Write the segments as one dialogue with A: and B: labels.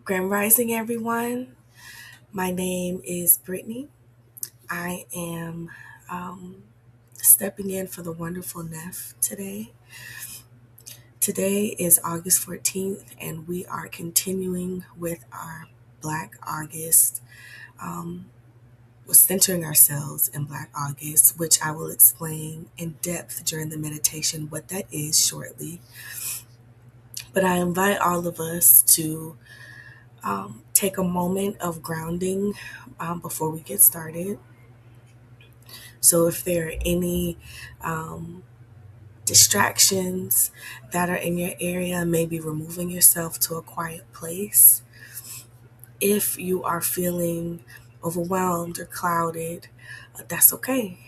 A: Grand Rising, everyone. My name is Brittany. I am stepping in for the wonderful Neff today. Today is August 14th, and we are continuing with our Black August, centering ourselves in Black August, which I will explain in depth during the meditation what that is shortly. But I invite all of us to take a moment of grounding before we get started. So if there are any distractions that are in your area, maybe removing yourself to a quiet place. If you are feeling overwhelmed or clouded, that's okay.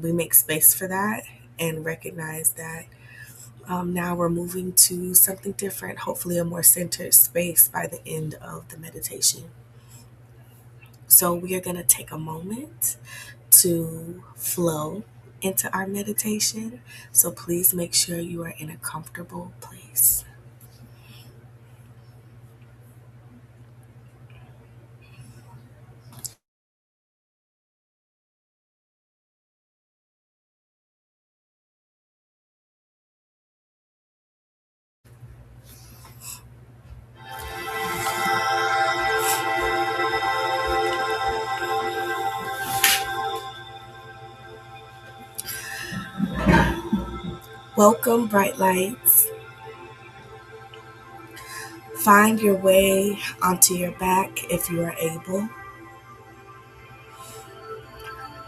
A: We make space for that and recognize that now we're moving to something different, hopefully a more centered space by the end of the meditation. So we are going to take a moment to flow into our meditation. So please make sure you are in a comfortable place. Welcome, bright lights. Find your way onto your back if you are able.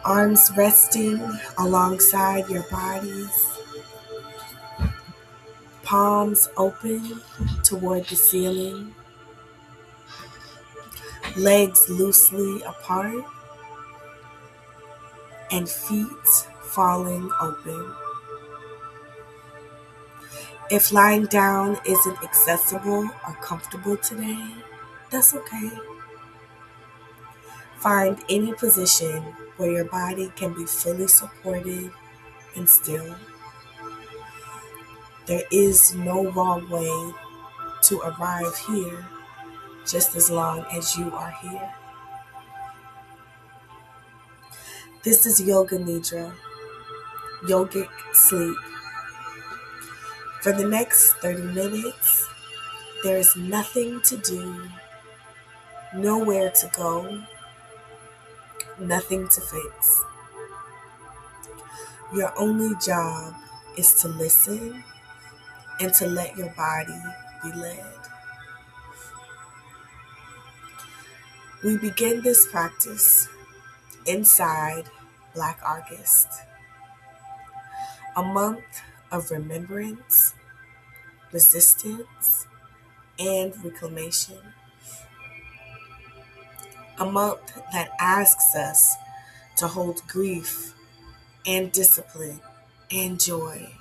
A: Arms resting alongside your bodies. Palms open toward the ceiling. Legs loosely apart. And feet falling open. If lying down isn't accessible or comfortable today, that's okay. Find any position where your body can be fully supported and still. There is no wrong way to arrive here, just as long as you are here. This is Yoga Nidra, yogic sleep. For the next 30 minutes, there is nothing to do, nowhere to go, nothing to fix. Your only job is to listen and to let your body be led. We begin this practice inside Black August, a month of remembrance, resistance, and reclamation. A month that asks us to hold grief and discipline and joy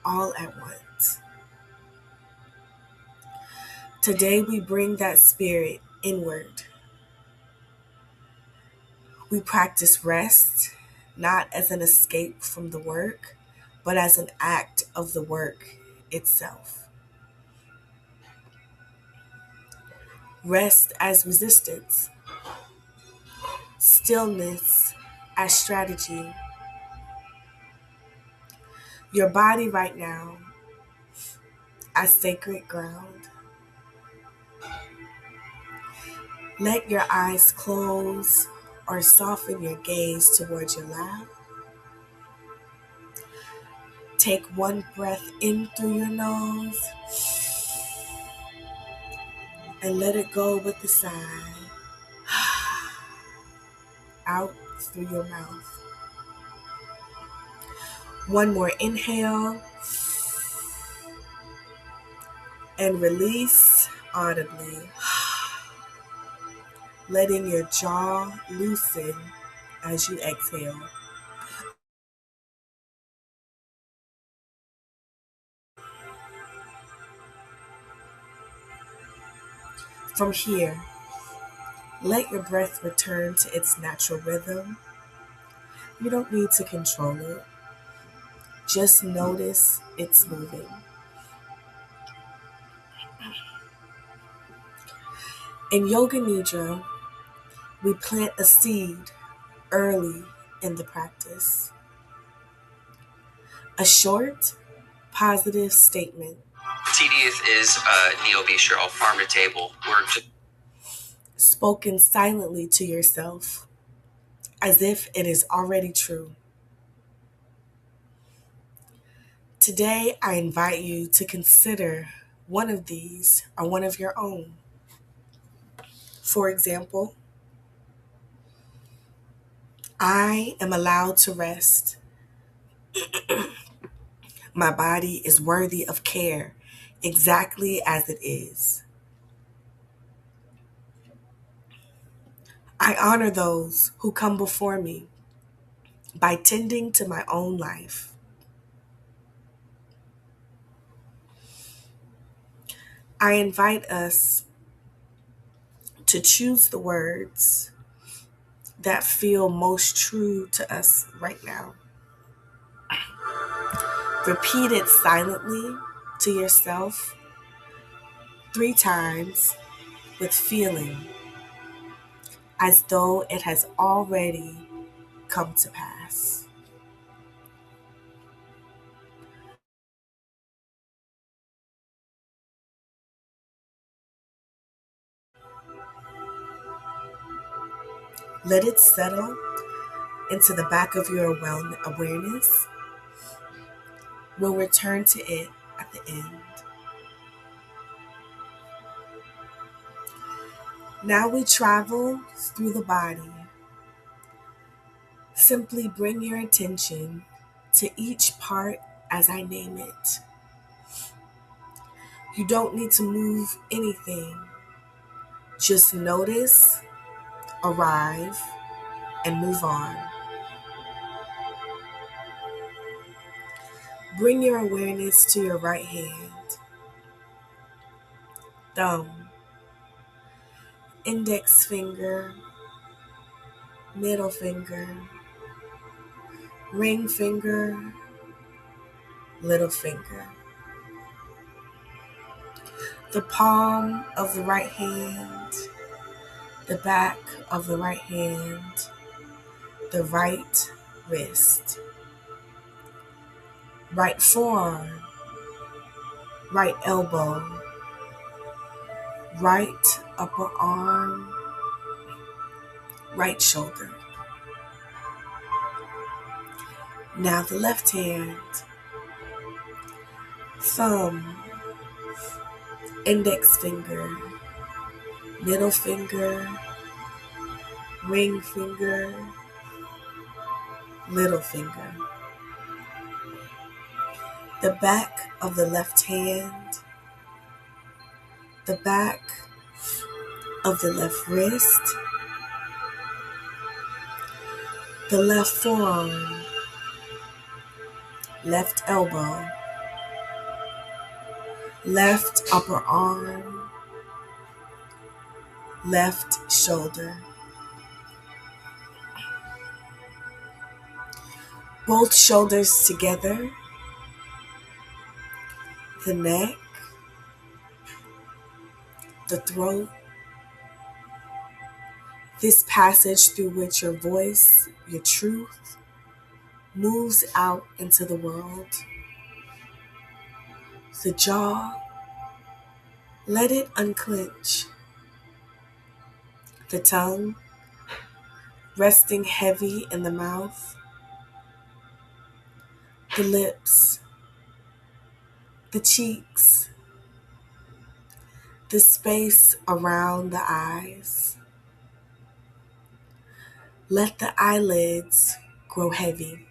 A: all at once. Today we bring that spirit inward. We practice rest, not as an escape from the work, but as an act of the work itself. Rest as resistance, stillness as strategy. Your body right now as sacred ground. Let your eyes close or soften your gaze towards your lap. Take one breath in through your nose and let it go with a sigh out through your mouth. One more inhale and release audibly, letting your jaw loosen as you exhale. From here, let your breath return to its natural rhythm. You don't need to control it. Just notice it's moving. In Yoga Nidra, we plant a seed early in the practice. A short, positive statement.
B: TDF is neo-bistro, farm to table.
A: Spoken silently to yourself, as if it is already true. Today, I invite you to consider one of these or one of your own. For example, I am allowed to rest. My body is worthy of care exactly as it is. I honor those who come before me by tending to my own life. I invite us to choose the words that feel most true to us right now. Repeat it silently to yourself 3 times with feeling as though it has already come to pass. Let it settle into the back of your awareness. We'll return to it at the end. Now we travel through the body. Simply bring your attention to each part as I name it. You don't need to move anything. Just notice, arrive, and move on. Bring your awareness to your right hand, thumb, index finger, middle finger, ring finger, little finger. The palm of the right hand, the back of the right hand, the right wrist, right forearm, right elbow, right upper arm, right shoulder. Now the left hand, thumb, index finger, middle finger, ring finger, little finger. The back of the left hand, the back of the left wrist, the left forearm, left elbow, left upper arm, left shoulder. Both shoulders together, the neck, the throat. This passage through which your voice, your truth, moves out into the world. The jaw, let it unclench. The tongue, resting heavy in the mouth. The lips, the cheeks, the space around the eyes. Let the eyelids grow heavy.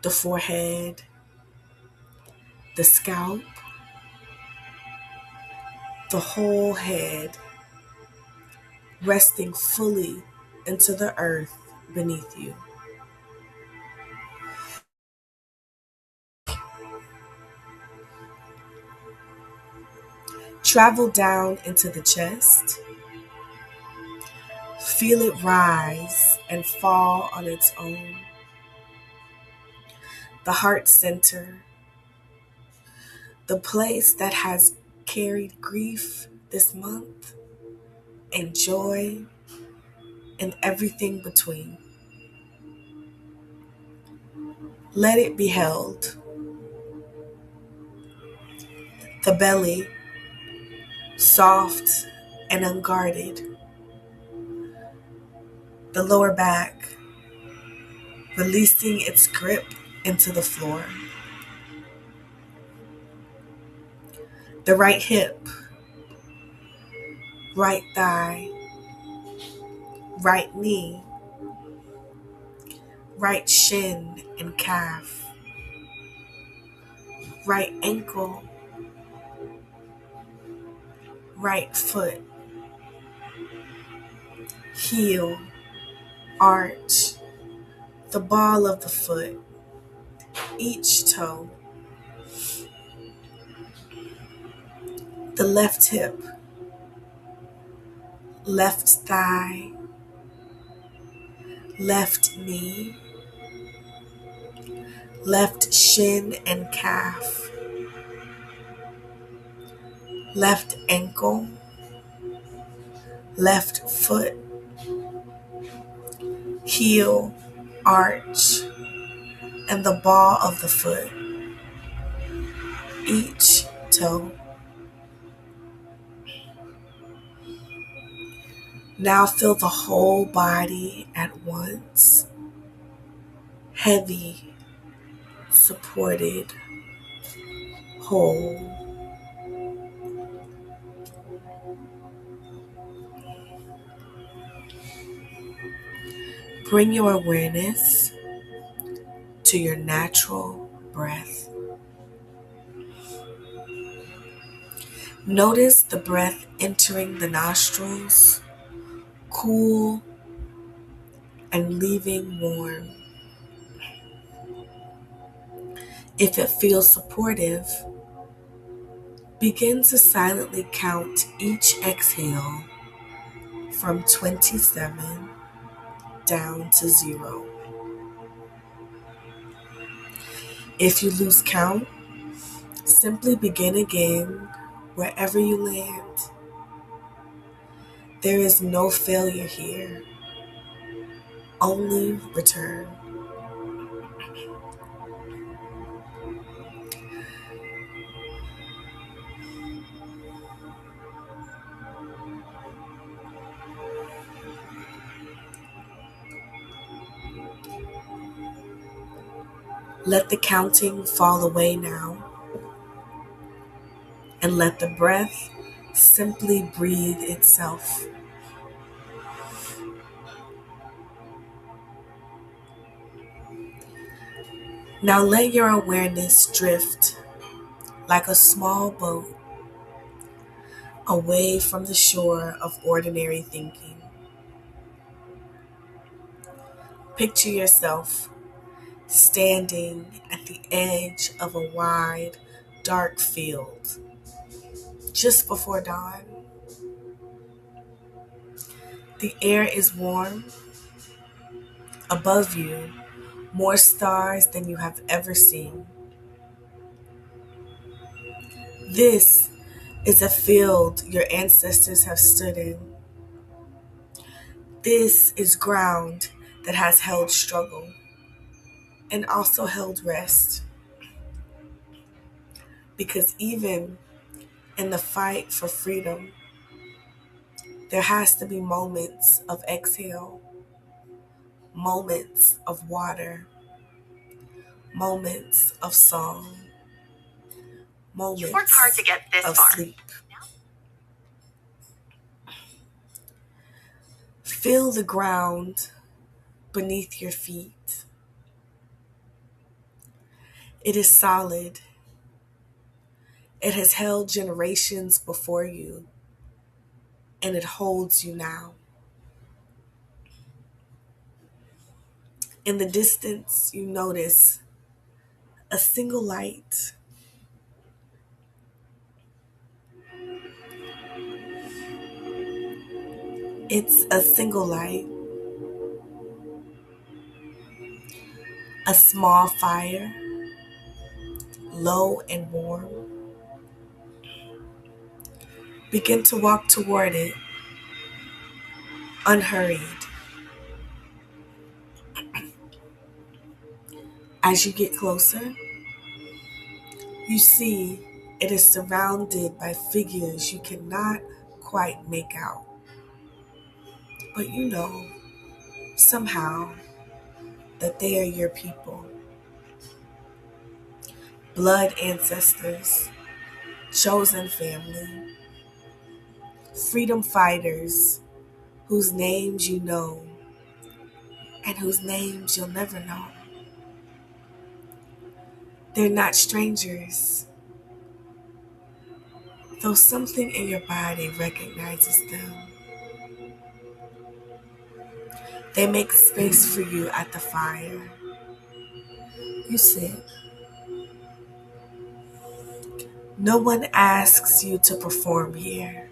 A: The forehead, the scalp, the whole head, resting fully into the earth beneath you. Travel down into the chest. Feel it rise and fall on its own. The heart center, the place that has carried grief this month, and joy, and everything between. Let it be held. The belly, soft and unguarded. The lower back, releasing its grip into the floor. The right hip, right thigh, right knee, right shin and calf, right ankle, right foot, heel, arch, the ball of the foot, each toe, the left hip, left thigh, left knee, left shin and calf, left ankle, left foot, heel, arch, and the ball of the foot, each toe. Now feel the whole body at once, heavy, supported, whole. Bring your awareness to your natural breath. Notice the breath entering the nostrils, cool and leaving warm. If it feels supportive, begin to silently count each exhale from 27 down to 0. If you lose count, simply begin again wherever you land. There is no failure here, only return. Let the counting fall away now, and let the breath simply breathe itself. Now let your awareness drift like a small boat away from the shore of ordinary thinking. Picture yourself standing at the edge of a wide, dark field just before dawn. The air is warm. Above you, more stars than you have ever seen. This is a field your ancestors have stood in. This is ground that has held struggle and also held rest. Because even in the fight for freedom, there has to be moments of exhale, moments of water, moments of song, moments you worked hard to get this of far. Sleep. Feel the ground beneath your feet. It is solid. It has held generations before you, and it holds you now. In the distance, you notice a single light. It's a single light, a small fire, low and warm. Begin to walk toward it, unhurried. As you get closer, you see it is surrounded by figures you cannot quite make out. But you know, somehow, that they are your people, blood ancestors, chosen family, freedom fighters whose names you know and whose names you'll never know. They're not strangers, though something in your body recognizes them. They make space for you at the fire. You sit. No one asks you to perform here.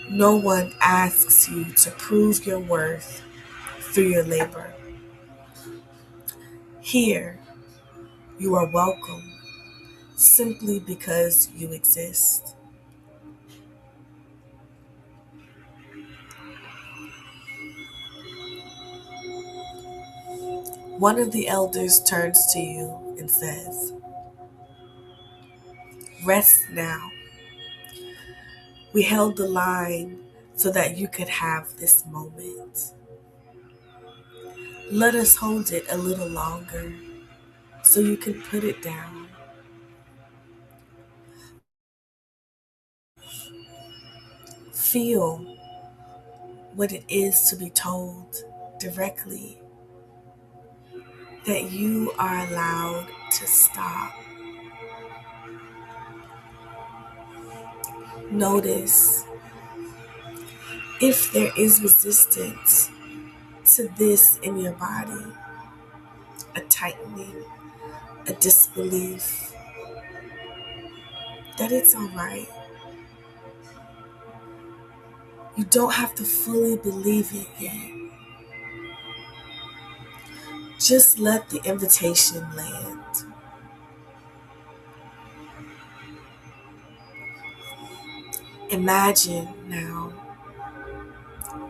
A: No one asks you to prove your worth through your labor. Here, you are welcome simply because you exist. One of the elders turns to you and says, "Rest now. We held the line so that you could have this moment. Let us hold it a little longer so you can put it down. Feel what it is to be told directly that you are allowed to stop. Notice if there is resistance to this in your body, a tightening, a disbelief, that it's all right. You don't have to fully believe it yet. Just let the invitation land. Imagine now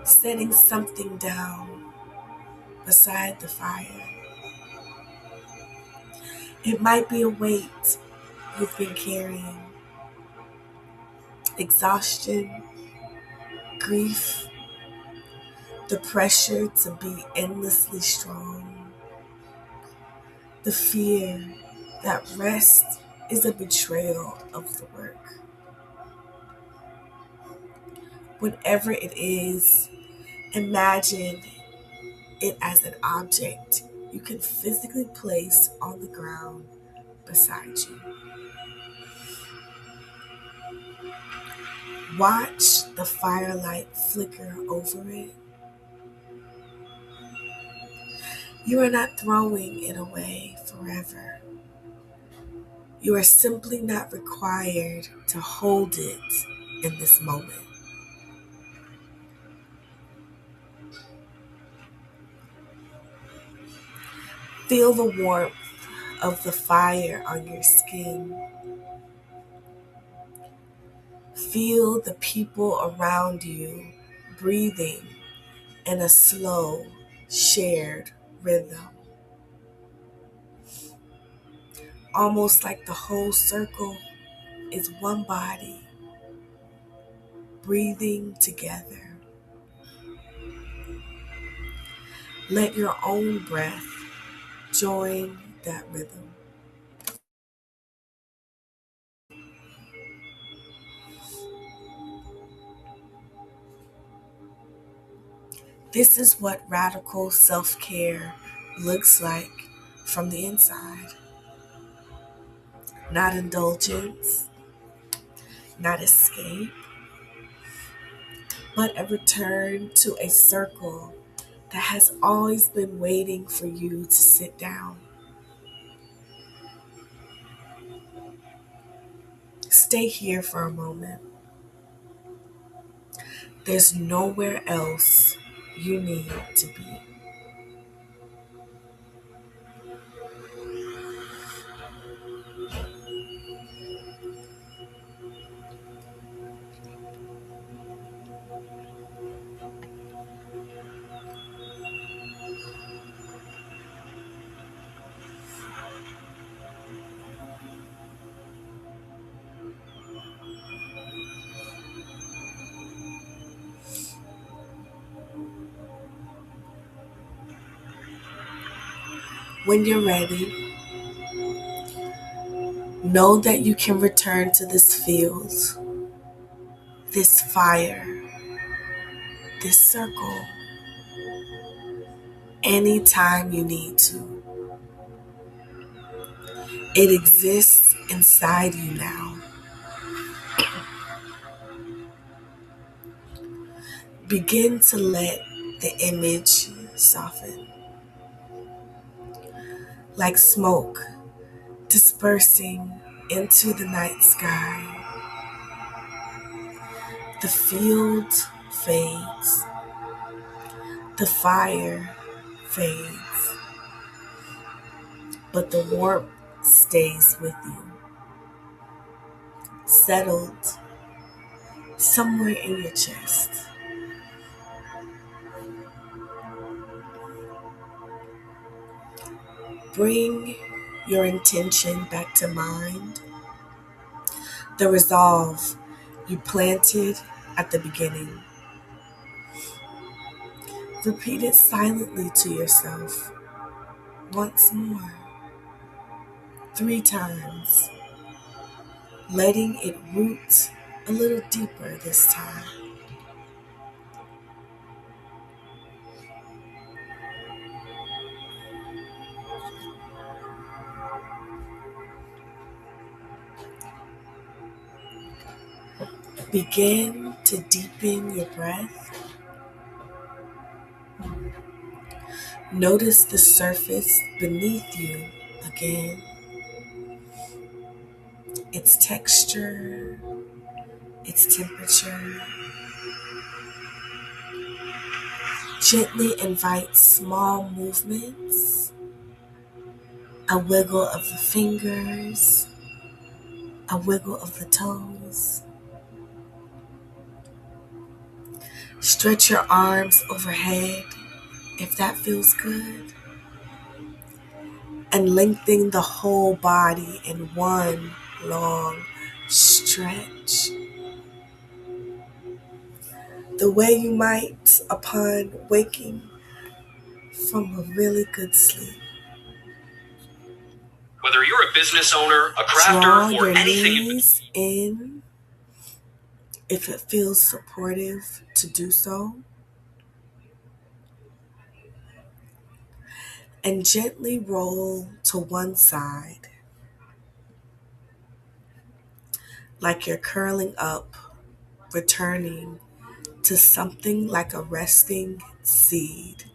A: setting something down beside the fire. It might be a weight you've been carrying, exhaustion, grief, the pressure to be endlessly strong, the fear that rest is a betrayal of the work. Whatever it is, imagine it as an object you can physically place on the ground beside you. Watch the firelight flicker over it. You are not throwing it away forever. You are simply not required to hold it in this moment. Feel the warmth of the fire on your skin. Feel the people around you breathing in a slow, shared rhythm. Almost like the whole circle is one body breathing together. Let your own breath join that rhythm. This is what radical self-care looks like from the inside. Not indulgence, not escape, but a return to a circle that has always been waiting for you to sit down. Stay here for a moment. There's nowhere else you need to be. When you're ready, know that you can return to this field, this fire, this circle, anytime you need to. It exists inside you now. Begin to let the image soften, like smoke dispersing into the night sky. The field fades, the fire fades, but the warmth stays with you, settled somewhere in your chest. Bring your intention back to mind, the resolve you planted at the beginning. Repeat it silently to yourself once more, 3 times, letting it root a little deeper this time. Begin to deepen your breath. Notice the surface beneath you again, its texture, its temperature. Gently invite small movements, a wiggle of the fingers, a wiggle of the toes. Stretch your arms overhead if that feels good, and lengthen the whole body in one long stretch. The way you might upon waking from a really good sleep.
B: Whether you're a business owner, a
A: Draw
B: crafter, or
A: your
B: anything in
A: knees in if it feels supportive to do so, and gently roll to one side like you're curling up, returning to something like a resting seed.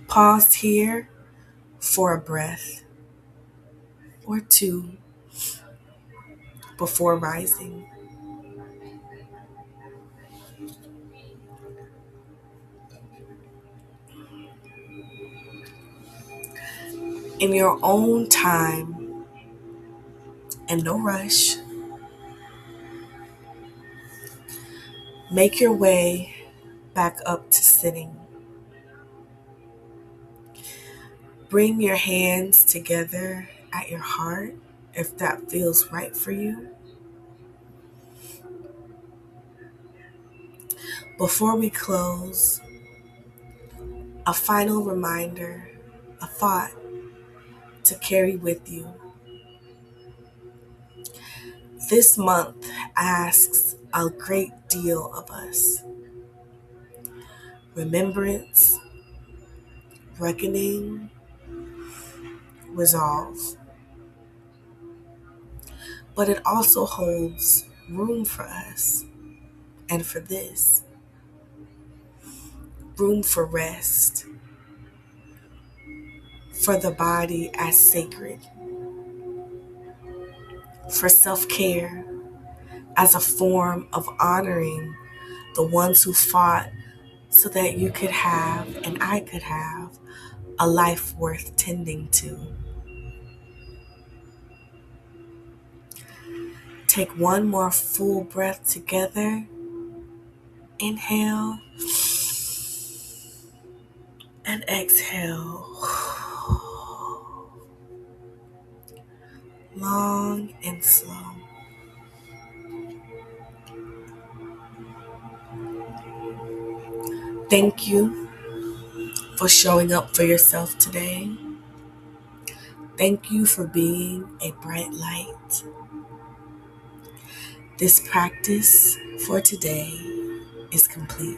A: Pause here for a breath or two before rising. In your own time and no rush, make your way back up to sitting. Bring your hands together at your heart if that feels right for you. Before we close, a final reminder, a thought to carry with you. This month asks a great deal of us: remembrance, reckoning, resolve. But it also holds room for us and for this: room for rest, for the body as sacred, for self care as a form of honoring the ones who fought so that you could have and I could have a life worth tending to. Take one more full breath together. Inhale and exhale. Long and slow. Thank you for showing up for yourself today. Thank you for being a bright light. This practice for today is complete.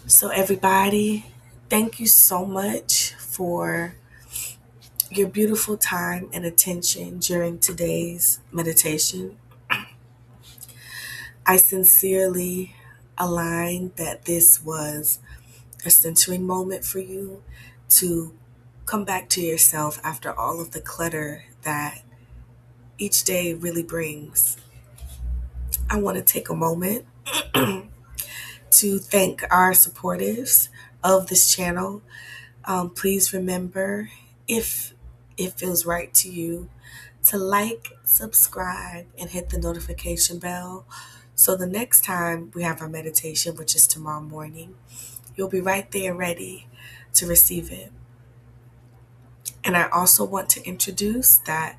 A: So, everybody, thank you so much for your beautiful time and attention during today's meditation. I sincerely align that this was a centering moment for you to come back to yourself after all of the clutter that each day really brings. I want to take a moment to thank our supporters of this channel. Please remember, if it feels right to you, to like, subscribe, and hit the notification bell. So the next time we have our meditation, which is tomorrow morning, you'll be right there ready to receive it. And I also want to introduce that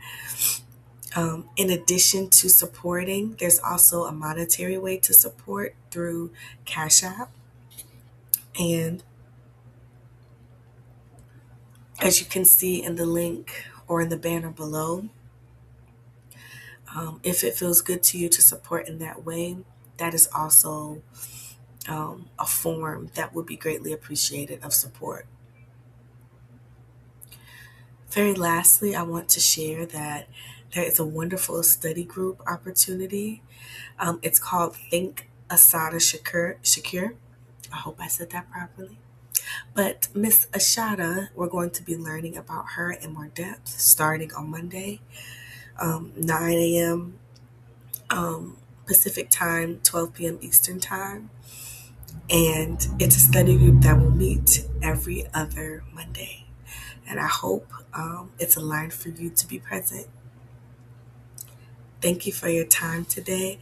A: in addition to supporting, there's also a monetary way to support through Cash App. And as you can see in the link or in the banner below, if it feels good to you to support in that way, that is also a form that would be greatly appreciated of support. Very lastly, I want to share that there is a wonderful study group opportunity. It's called Think Asada Shakir. I hope I said that properly. But Miss Ashada, we're going to be learning about her in more depth starting on Monday, 9 a.m. Pacific time, 12 p.m. Eastern time. And it's a study group that will meet every other Monday. And I hope it's aligned for you to be present. Thank you for your time today.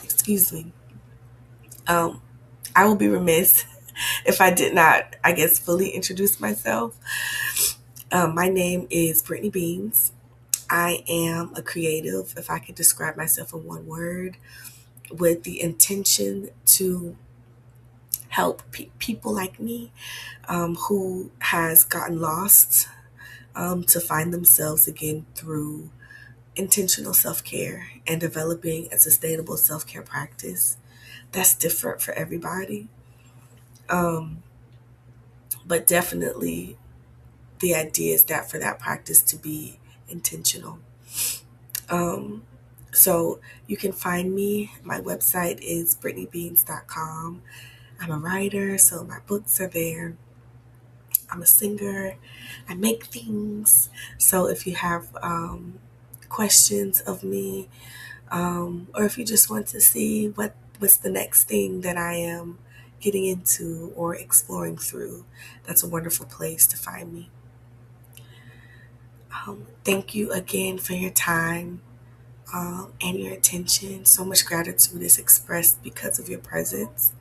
A: Excuse me. I will be remiss if I did not, I guess, fully introduce myself. My name is Brittany Beans. I am a creative, if I could describe myself in one word, with the intention to help people like me who has gotten lost to find themselves again through intentional self-care and developing a sustainable self-care practice that's different for everybody. But definitely the idea is that for that practice to be intentional. So you can find me. My website is brittanybeans.com. I'm a writer, so my books are there. I'm a singer. I make things. So if you have questions of me, or if you just want to see what's the next thing that I am getting into or exploring through, that's a wonderful place to find me. Thank you again for your time and your attention. So much gratitude is expressed because of your presence.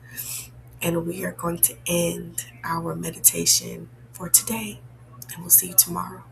A: And we are going to end our meditation for today. And we'll see you tomorrow.